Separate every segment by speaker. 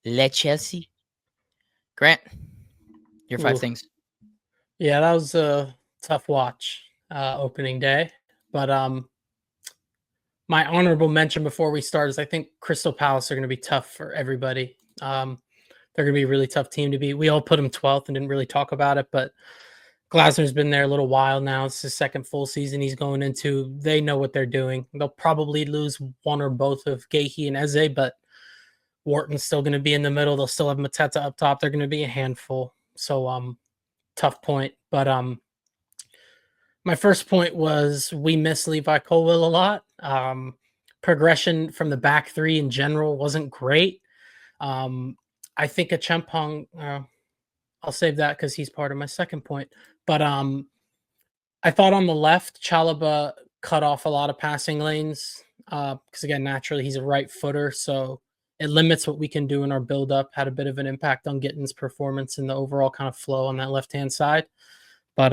Speaker 1: Le Chelsea. Grant, your five
Speaker 2: Ooh,
Speaker 1: things.
Speaker 2: yeah, that was a tough watch opening day. But my honorable mention before we start is I think Crystal Palace are going to be tough for everybody. They're going to be a really tough team to beat. We all put them 12th and didn't really talk about it, but Glasner's been there a little while now. It's his second full season he's going into. They know what they're doing. They'll probably lose one or both of Gahey and Eze, but Wharton's still going to be in the middle. They'll still have Mateta up top. They're going to be a handful. So tough point. But my first point was we miss Levi Colwill a lot. Progression from the back three in general wasn't great. I think a Chempong, I'll save that because he's part of my second point. But I thought on the left, Chalaba cut off a lot of passing lanes because, again, naturally he's a right footer. So it limits what we can do in our build-up. Had a bit of an impact on Gitten's performance and the overall kind of flow on that left-hand side. But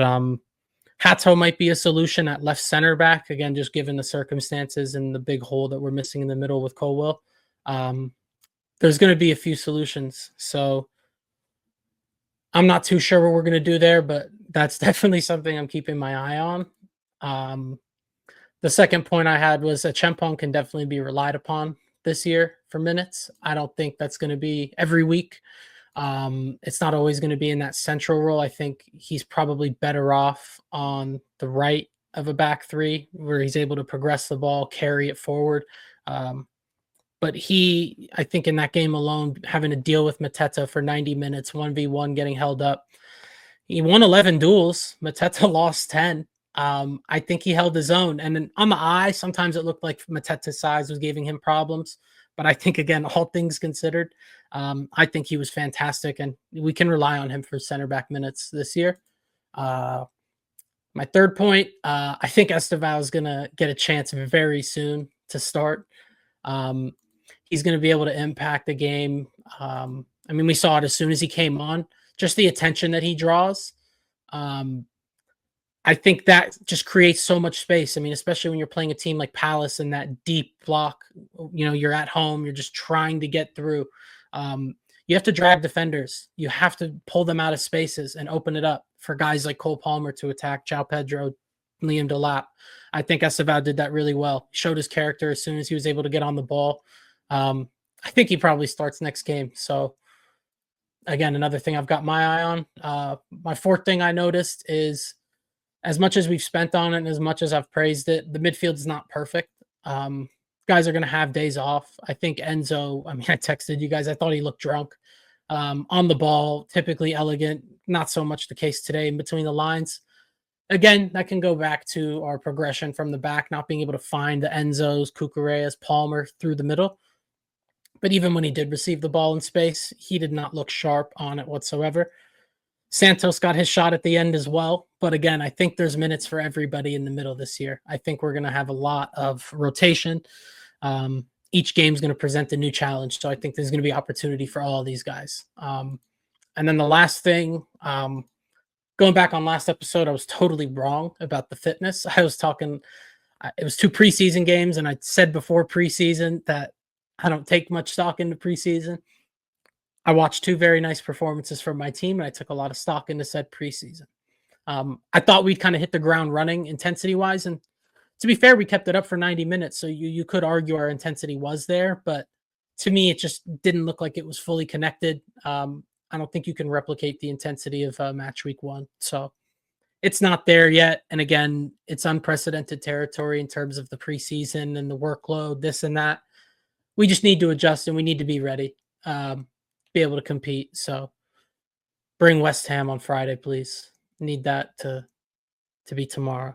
Speaker 2: Hato might be a solution at left center back, again, just given the circumstances and the big hole that we're missing in the middle with Colwell. There's going to be a few solutions. So I'm not too sure what we're going to do there, but that's definitely something I'm keeping my eye on. The second point I had was a Chempong can definitely be relied upon this year for minutes. I don't think that's going to be every week. It's not always going to be in that central role. I think he's probably better off on the right of a back three where he's able to progress the ball, carry it forward. But I think in that game alone, having to deal with Mateta for 90 minutes, 1v1, getting held up. He won 11 duels. Mateta lost 10. I think he held his own. And then on the eye, sometimes it looked like Mateta's size was giving him problems. But I think, again, all things considered, I think he was fantastic. And we can rely on him for center back minutes this year. My third point, I think Esteval is going to get a chance very soon to start. He's going to be able to impact the game. I mean, we saw it as soon as he came on, just the attention that he draws. I think that just creates so much space. I mean, especially when you're playing a team like Palace and that deep block, you're at home, you're just trying to get through. You have to drag defenders. You have to pull them out of spaces and open it up for guys like Cole Palmer to attack, João Pedro, Liam Delap. I think Esteval did that really well. He showed his character as soon as he was able to get on the ball. I think he probably starts next game. So, again, another thing I've got my eye on. My fourth thing I noticed is as much as we've spent on it and as much as I've praised it, the midfield is not perfect. Guys are going to have days off. I think Enzo, I texted you guys, I thought he looked drunk. On the ball, typically elegant, not so much the case today in between the lines. Again, that can go back to our progression from the back, not being able to find the Enzos, Cucureas, Palmer through the middle. But even when he did receive the ball in space, he did not look sharp on it whatsoever. Santos got his shot at the end as well. But again, I think there's minutes for everybody in the middle this year. I think we're going to have a lot of rotation. Each game is going to present a new challenge. So I think there's going to be opportunity for all these guys. And then the last thing, going back on last episode, I was totally wrong about the fitness. I was talking, it was 2 preseason games, and I said before preseason that I don't take much stock into preseason. I watched 2 very nice performances from my team, and I took a lot of stock into said preseason. I thought we'd kind of hit the ground running intensity-wise, and to be fair, we kept it up for 90 minutes, so you could argue our intensity was there, but to me, it just didn't look like it was fully connected. I don't think you can replicate the intensity of match week 1, so it's not there yet. And again, it's unprecedented territory in terms of the preseason and the workload, this and that. We just need to adjust, and we need to be ready, be able to compete. So bring West Ham on Friday, please. Need that to be tomorrow.